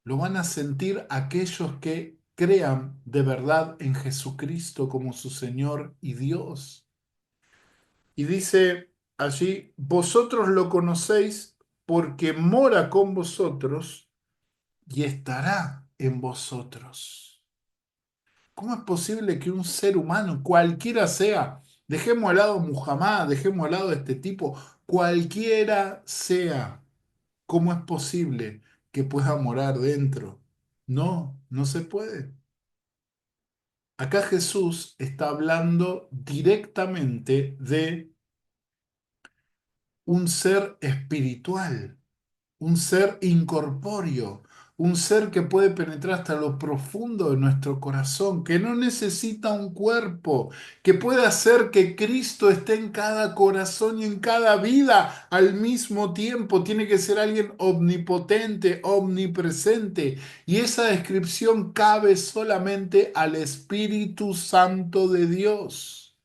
lo van a sentir aquellos que crean de verdad en Jesucristo como su Señor y Dios. Y dice allí, vosotros lo conocéis porque mora con vosotros y estará en vosotros. ¿Cómo es posible que un ser humano, cualquiera sea, dejemos al lado Muhammad, dejemos al lado este tipo, cualquiera sea, cómo es posible que pueda morar dentro? No, no se puede. Acá Jesús está hablando directamente de un ser espiritual, un ser incorpóreo, un ser que puede penetrar hasta lo profundo de nuestro corazón, que no necesita un cuerpo, que puede hacer que Cristo esté en cada corazón y en cada vida al mismo tiempo. Tiene que ser alguien omnipotente, omnipresente. Y esa descripción cabe solamente al Espíritu Santo de Dios,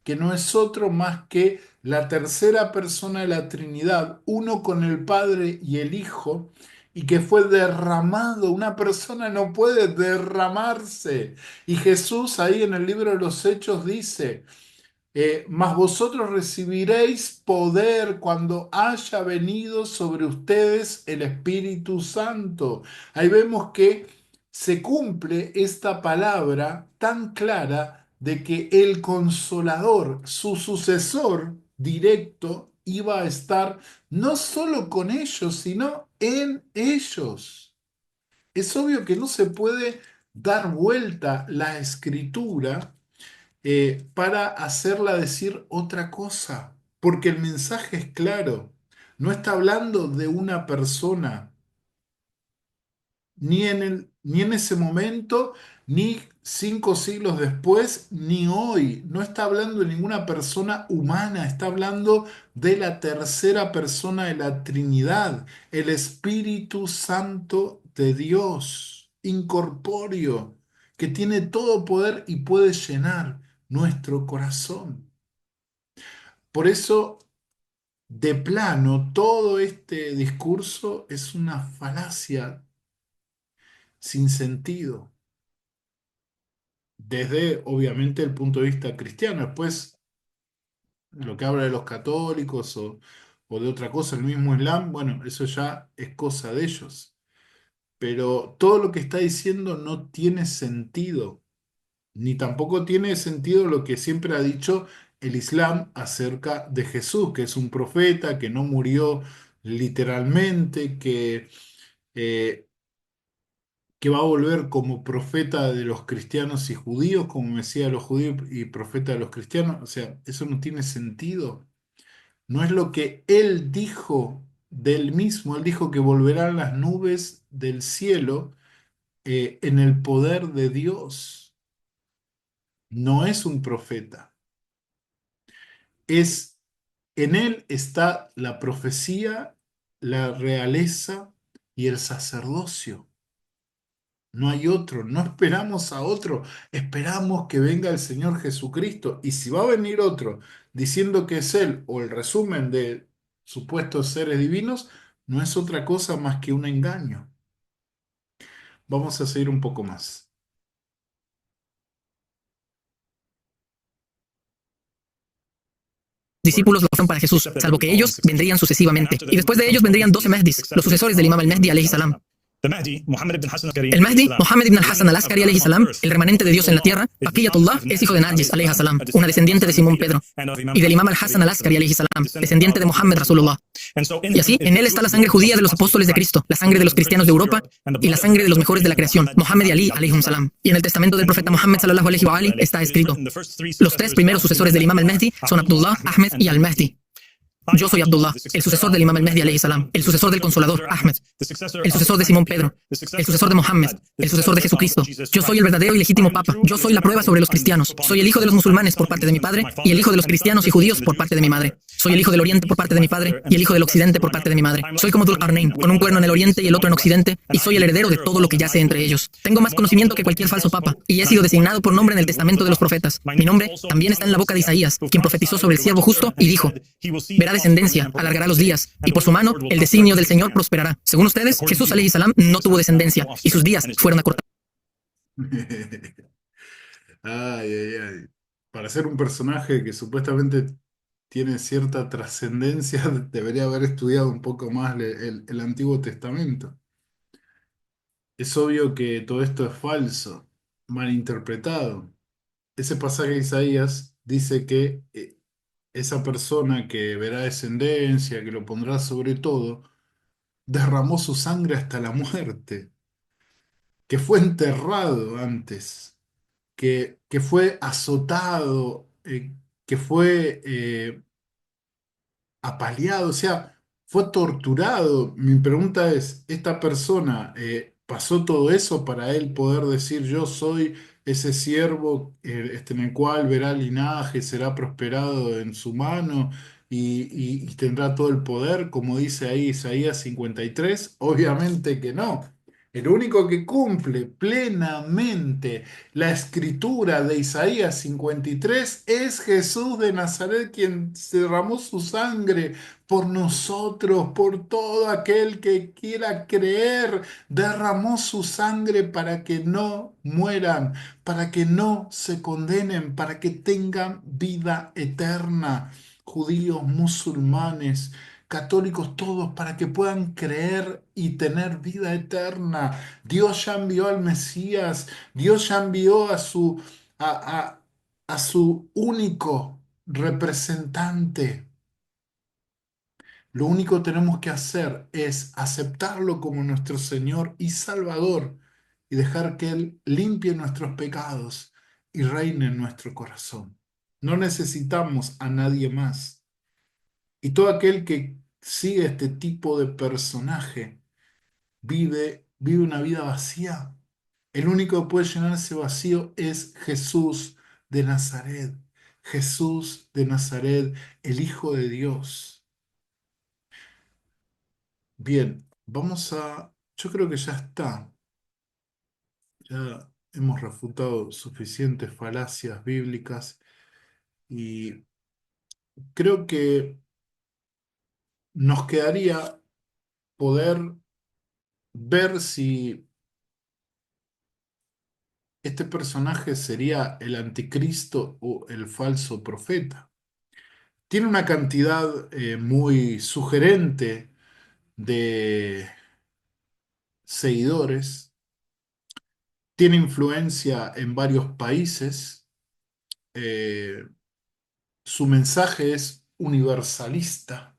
que no es otro más que la tercera persona de la Trinidad, uno con el Padre y el Hijo, y que fue derramado. Una persona no puede derramarse. Y Jesús ahí en el libro de los Hechos dice, mas vosotros recibiréis poder cuando haya venido sobre ustedes el Espíritu Santo. Ahí vemos que se cumple esta palabra tan clara de que el Consolador, su sucesor directo, iba a estar no solo con ellos, sino en ellos. Es obvio que no se puede dar vuelta la escritura para hacerla decir otra cosa, porque el mensaje es claro. No está hablando de una persona, ni en ese momento, ni 5 siglos después, ni hoy. No está hablando de ninguna persona humana, está hablando de la tercera persona de la Trinidad, el Espíritu Santo de Dios, incorpóreo, que tiene todo poder y puede llenar nuestro corazón. Por eso, de plano, todo este discurso es una falacia sin sentido, desde obviamente el punto de vista cristiano. Después, lo que habla de los católicos o de otra cosa, el mismo Islam, bueno, eso ya es cosa de ellos. Pero todo lo que está diciendo no tiene sentido, ni tampoco tiene sentido lo que siempre ha dicho el Islam acerca de Jesús, que es un profeta, que no murió literalmente, eh, que va a volver como profeta de los cristianos y judíos, como Mesías de los judíos y profeta de los cristianos. O sea, eso no tiene sentido. No es lo que él dijo del mismo. Él dijo que volverán las nubes del cielo en el poder de Dios. No es un profeta. Es, en él está la profecía, la realeza y el sacerdocio. No hay otro, no esperamos a otro, esperamos que venga el Señor Jesucristo. Y si va a venir otro diciendo que es Él o el resumen de supuestos seres divinos, no es otra cosa más que un engaño. Vamos a seguir un poco más. Discípulos lo son para Jesús, salvo que ellos vendrían sucesivamente. Y después de ellos vendrían 12 Mahdis, los sucesores del Imam al-Mahdi alayhi salam. El Mahdi, Muhammad ibn al-Hassan al-Askari alayhi salam, el remanente de Dios en la tierra, Baqiyatullah, es hijo de Narjis alayhi salam, una descendiente de Simón Pedro, y del Imam al-Hassan al-Askari alayhi salam, descendiente de Muhammad Rasulullah. Y así, en él está la sangre judía de los apóstoles de Cristo, la sangre de los cristianos de Europa y la sangre de los mejores de la creación, Muhammad y Ali alayhim salam. Y en el testamento del profeta Muhammad sallallahu alayhi wa ali está escrito: los 3 primeros sucesores del Imam al-Mahdi son Abdullah, Ahmed y al-Mahdi. Yo soy Abdullah, el sucesor del Imam al-Mahdi alayhi salam, el sucesor del Consolador, Ahmed, el sucesor de Simón Pedro, el sucesor de Mohammed, el sucesor de Jesucristo. Yo soy el verdadero y legítimo Papa. Yo soy la prueba sobre los cristianos. Soy el hijo de los musulmanes por parte de mi padre y el hijo de los cristianos y judíos por parte de mi madre. Soy el hijo del oriente por parte de mi padre y el hijo del occidente por parte de mi madre. Soy como Dhul Qarnayn, con un cuerno en el oriente y el otro en occidente, y soy el heredero de todo lo que yace entre ellos. Tengo más conocimiento que cualquier falso papa, y he sido designado por nombre en el testamento de los profetas. Mi nombre también está en la boca de Isaías, quien profetizó sobre el siervo justo y dijo: verá descendencia, alargará los días, y por su mano el designio del Señor prosperará. Según ustedes, Jesús alayhi salam no tuvo descendencia, y sus días fueron acortados. Ay, ay, ay. Para ser un personaje que supuestamente tiene cierta trascendencia, debería haber estudiado un poco más el Antiguo Testamento. Es obvio que todo esto es falso, malinterpretado. Ese pasaje de Isaías dice que esa persona que verá descendencia, que lo pondrá sobre todo, derramó su sangre hasta la muerte, que fue enterrado antes, que fue azotado, que fue apaleado, o sea, fue torturado. Mi pregunta es, ¿esta persona pasó todo eso para él poder decir, yo soy ese siervo en el cual verá linaje, será prosperado en su mano y tendrá todo el poder, como dice ahí Isaías 53? Obviamente que no. El único que cumple plenamente la escritura de Isaías 53 es Jesús de Nazaret, quien derramó su sangre por nosotros, por todo aquel que quiera creer. Derramó su sangre para que no mueran, para que no se condenen, para que tengan vida eterna. Judíos, musulmanes, católicos, todos, para que puedan creer y tener vida eterna. Dios ya envió al Mesías, Dios ya envió a su único representante. Lo único que tenemos que hacer es aceptarlo como nuestro Señor y Salvador y dejar que Él limpie nuestros pecados y reine en nuestro corazón. No necesitamos a nadie más. Y todo aquel que sigue este tipo de personaje vive una vida vacía. El único que puede llenar ese vacío es Jesús de Nazaret. Jesús de Nazaret, el Hijo de Dios. Bien, yo creo que ya está. Ya hemos refutado suficientes falacias bíblicas y creo que nos quedaría poder ver si este personaje sería el anticristo o el falso profeta. Tiene una cantidad muy sugerente de seguidores, tiene influencia en varios países. eh, Su mensaje es universalista,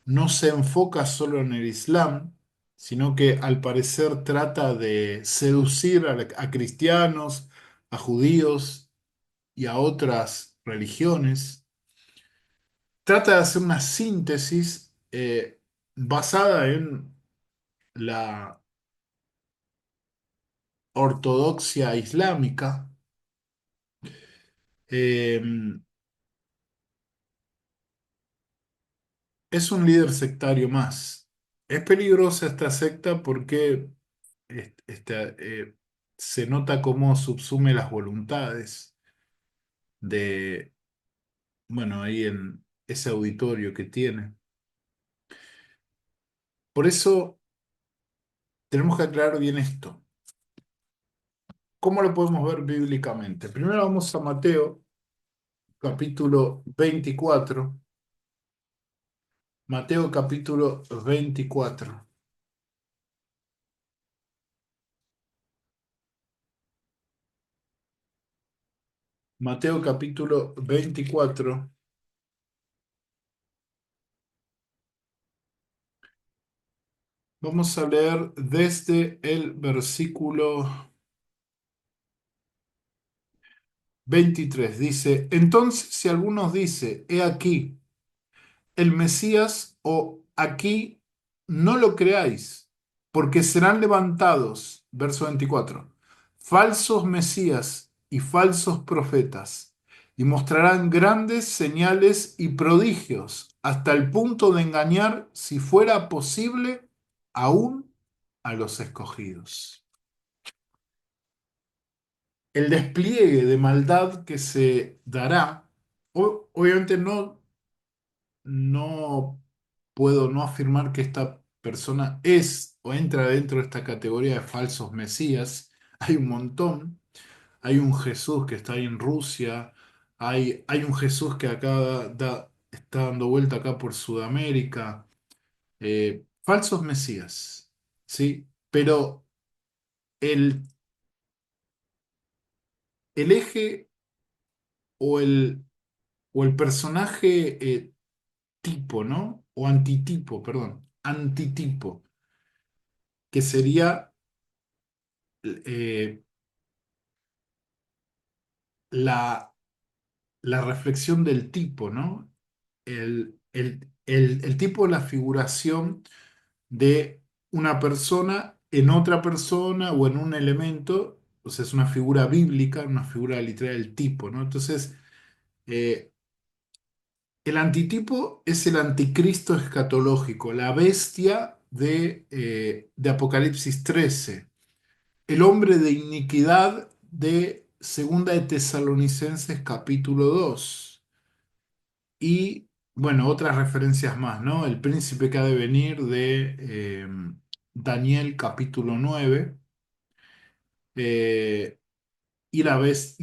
no se enfoca solo en el Islam, sino que al parecer trata de seducir a cristianos, a judíos y a otras religiones. Trata de hacer una síntesis basada en la ortodoxia islámica. Eh, es un líder sectario más. Es peligrosa esta secta porque se nota cómo subsume las voluntades de, bueno, ahí en ese auditorio que tiene. Por eso tenemos que aclarar bien esto. ¿Cómo lo podemos ver bíblicamente? Primero vamos a Mateo, capítulo 24. Mateo, capítulo 24. Mateo, capítulo 24. Vamos a leer desde el versículo 23. Dice, entonces si alguno dice, he aquí el Mesías o aquí, no lo creáis, porque serán levantados, verso 24, falsos Mesías y falsos profetas, y mostrarán grandes señales y prodigios, hasta el punto de engañar, si fuera posible, aún a los escogidos. El despliegue de maldad que se dará, obviamente no puedo no afirmar que esta persona es o entra dentro de esta categoría de falsos mesías. Hay un montón. Hay un Jesús que está ahí en Rusia. Hay un Jesús que acá está dando vuelta acá por Sudamérica. Falsos mesías, ¿sí? Pero el, el eje o el personaje tipo, ¿no? O antitipo, perdón. Antitipo, que sería eh, la, la reflexión del tipo, ¿no? El tipo es la figuración de una persona en otra persona o en un elemento, o sea, es una figura bíblica, una figura literal del tipo, ¿no? Entonces, eh, el antitipo es el anticristo escatológico, la bestia de Apocalipsis 13, el hombre de iniquidad de Segunda de Tesalonicenses capítulo 2 y, bueno, otras referencias más, ¿no? El príncipe que ha de venir de Daniel capítulo 9 eh, y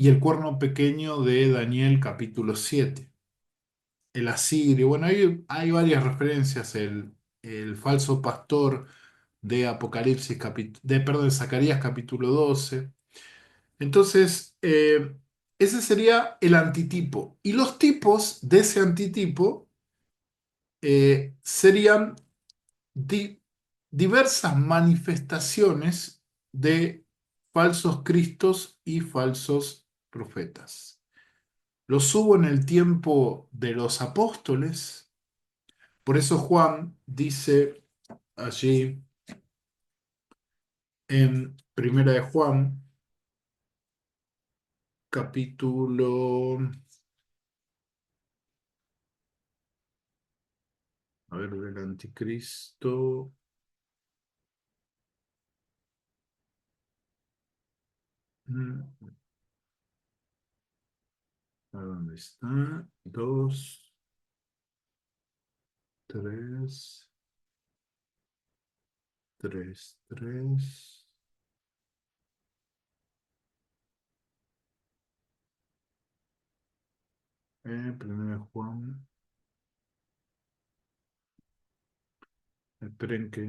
el cuerno pequeño de Daniel capítulo 7. El asirio, bueno, hay varias referencias, el falso pastor de Apocalipsis, perdón, de Zacarías capítulo 12. Entonces, ese sería el antitipo. Y los tipos de ese antitipo serían di- diversas manifestaciones de falsos cristos y falsos profetas. Los hubo en el tiempo de los apóstoles. Por eso Juan dice allí en Primera de Juan, capítulo, a ver, del anticristo, mm, ¿a dónde está? Dos, tres, tres, tres, Primera de Juan, esperen que,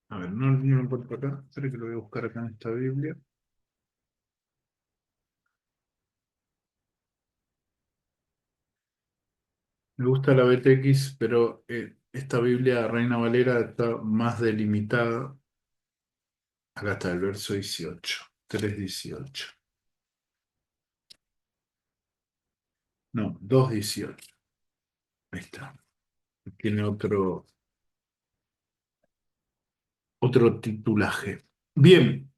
a ver, no lo encuentro acá, esperen que lo voy a buscar acá en esta Biblia. Me gusta la BTX, pero esta Biblia Reina Valera está más delimitada. Acá está el verso 18, 3:18. No, 2:18. Ahí está. Tiene otro titulaje. Bien,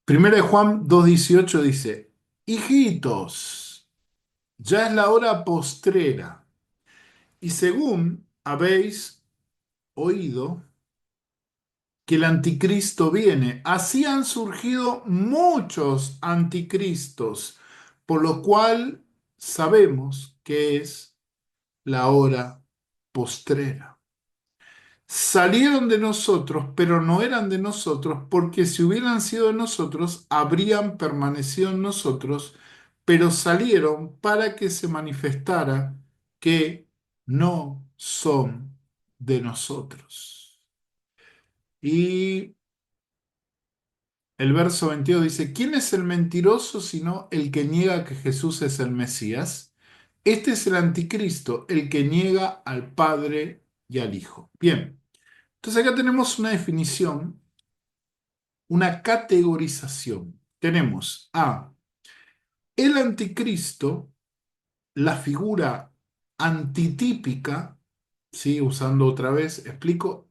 Primera de Juan 2:18 dice, hijitos, ya es la hora postrera, y según habéis oído que el anticristo viene, así han surgido muchos anticristos, por lo cual sabemos que es la hora postrera. Salieron de nosotros, pero no eran de nosotros, porque si hubieran sido de nosotros, habrían permanecido en nosotros, pero salieron para que se manifestara que no son de nosotros. Y el verso 22 dice, ¿quién es el mentiroso sino el que niega que Jesús es el Mesías? Este es el anticristo, el que niega al Padre y al Hijo. Bien. Entonces acá tenemos una definición, una categorización. Tenemos a el anticristo, la figura antitípica, ¿sí? Usando otra vez, explico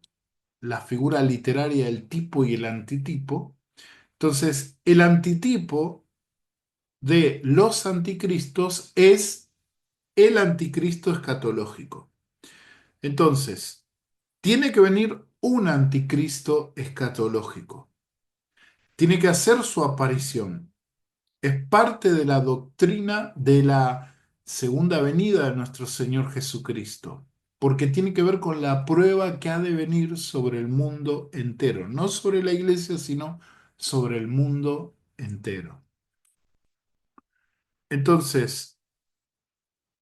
la figura literaria del tipo y el antitipo. Entonces, el antitipo de los anticristos es el anticristo escatológico. Entonces, tiene que venir un anticristo escatológico. Tiene que hacer su aparición. Es parte de la doctrina de la segunda venida de nuestro Señor Jesucristo, porque tiene que ver con la prueba que ha de venir sobre el mundo entero, no sobre la iglesia, sino sobre el mundo entero. Entonces,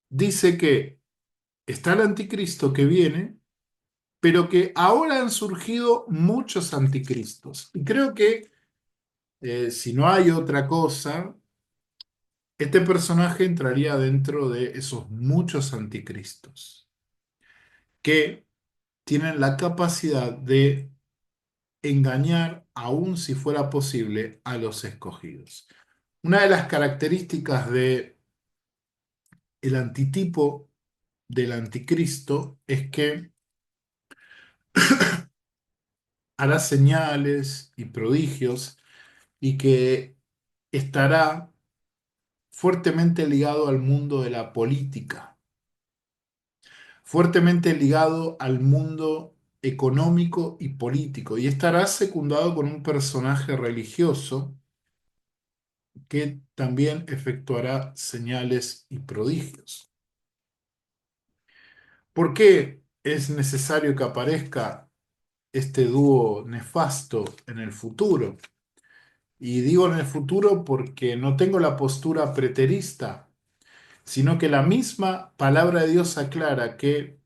dice que está el anticristo que viene, pero que ahora han surgido muchos anticristos. Y creo que si no hay otra cosa, este personaje entraría dentro de esos muchos anticristos que tienen la capacidad de engañar, aun si fuera posible, a los escogidos. Una de las características de el antitipo del anticristo es que hará señales y prodigios y que estará fuertemente ligado al mundo de la política, fuertemente ligado al mundo económico y político, y estará secundado con un personaje religioso que también efectuará señales y prodigios. ¿Por qué es necesario que aparezca este dúo nefasto en el futuro? Y digo en el futuro porque no tengo la postura preterista, sino que la misma palabra de Dios aclara que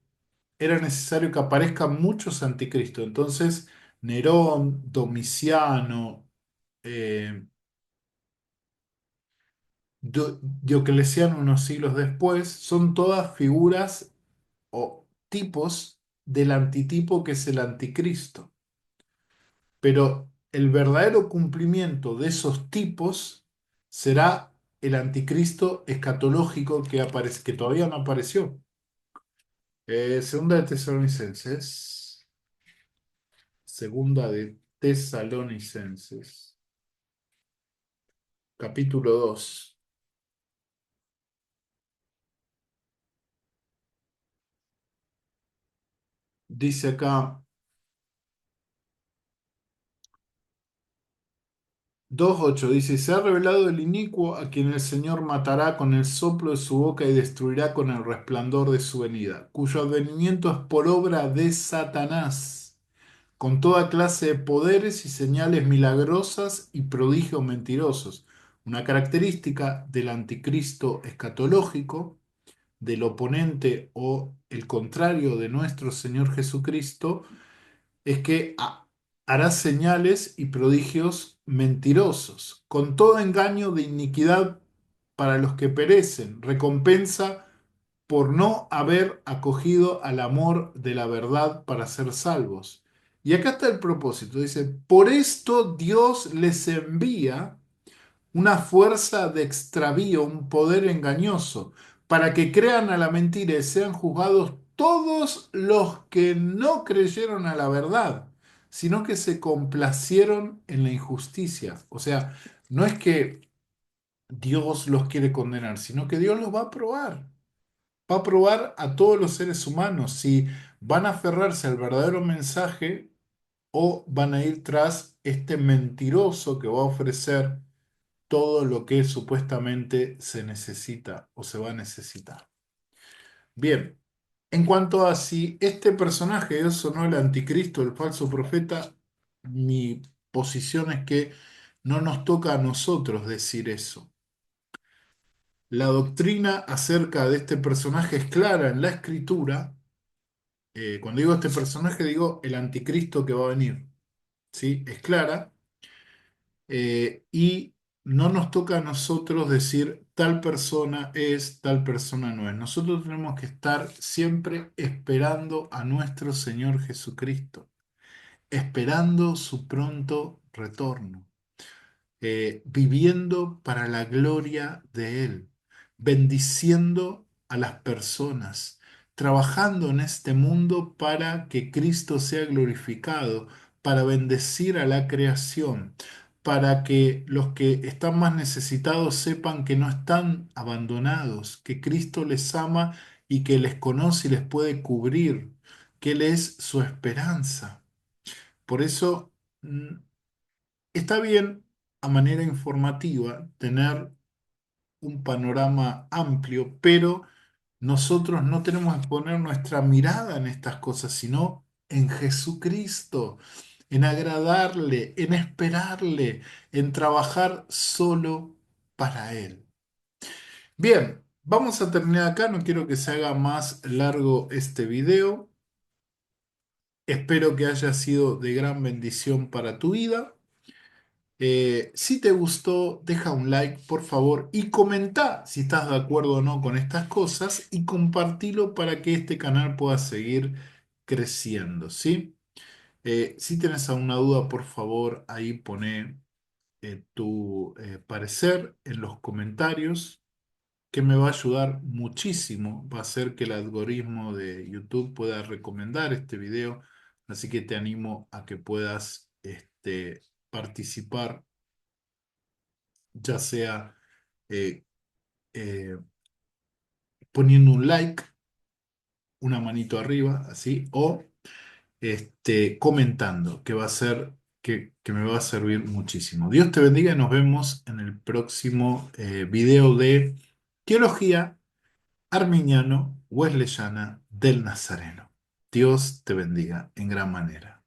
era necesario que aparezcan muchos anticristos. Entonces, Nerón, Domiciano, eh, Diocleciano unos siglos después, son todas figuras o tipos del antitipo que es el anticristo. Pero el verdadero cumplimiento de esos tipos será el anticristo escatológico que todavía no apareció. Segunda de Tesalonicenses. Segunda de Tesalonicenses. Capítulo 2. Dice acá 2:8 dice, se ha revelado el inicuo a quien el Señor matará con el soplo de su boca y destruirá con el resplandor de su venida, cuyo advenimiento es por obra de Satanás, con toda clase de poderes y señales milagrosas y prodigios mentirosos. Una característica del anticristo escatológico, del oponente o el contrario de nuestro Señor Jesucristo, es que hará señales y prodigios mentirosos, con todo engaño de iniquidad para los que perecen, recompensa por no haber acogido al amor de la verdad para ser salvos. Y acá está el propósito, dice, por esto Dios les envía una fuerza de extravío, un poder engañoso, para que crean a la mentira y sean juzgados todos los que no creyeron a la verdad, sino que se complacieron en la injusticia. O sea, no es que Dios los quiere condenar, sino que Dios los va a probar. Va a probar a todos los seres humanos si van a aferrarse al verdadero mensaje o van a ir tras este mentiroso que va a ofrecer todo lo que supuestamente se necesita o se va a necesitar. Bien, en cuanto a si este personaje es o no el anticristo, el falso profeta, mi posición es que no nos toca a nosotros decir eso. La doctrina acerca de este personaje es clara en la escritura. Cuando digo este personaje, digo el anticristo que va a venir. ¿Sí? Es clara. Y no nos toca a nosotros decir tal persona es, tal persona no es. Nosotros tenemos que estar siempre esperando a nuestro Señor Jesucristo, esperando su pronto retorno, viviendo para la gloria de Él, bendiciendo a las personas, trabajando en este mundo para que Cristo sea glorificado, para bendecir a la creación, para que los que están más necesitados sepan que no están abandonados, que Cristo les ama y que les conoce y les puede cubrir, que Él es su esperanza. Por eso, está bien a manera informativa tener un panorama amplio, pero nosotros no tenemos que poner nuestra mirada en estas cosas, sino en Jesucristo, en agradarle, en esperarle, en trabajar solo para Él. Bien, vamos a terminar acá, no quiero que se haga más largo este video. Espero que haya sido de gran bendición para tu vida. Si te gustó, deja un like, por favor, y comenta si estás de acuerdo o no con estas cosas y compartilo para que este canal pueda seguir creciendo, ¿sí? Si tienes alguna duda, por favor, ahí pone tu parecer en los comentarios, ¿ok? que me va a ayudar muchísimo, va a hacer que el algoritmo de YouTube pueda recomendar este video, así que te animo a que puedas participar, ya sea eh, eh, poniendo un like, una manito arriba, así, o comentando, que va a ser, que me va a servir muchísimo. Dios te bendiga y nos vemos en el próximo video de Teología Arminiano Wesleyana del Nazareno. Dios te bendiga en gran manera.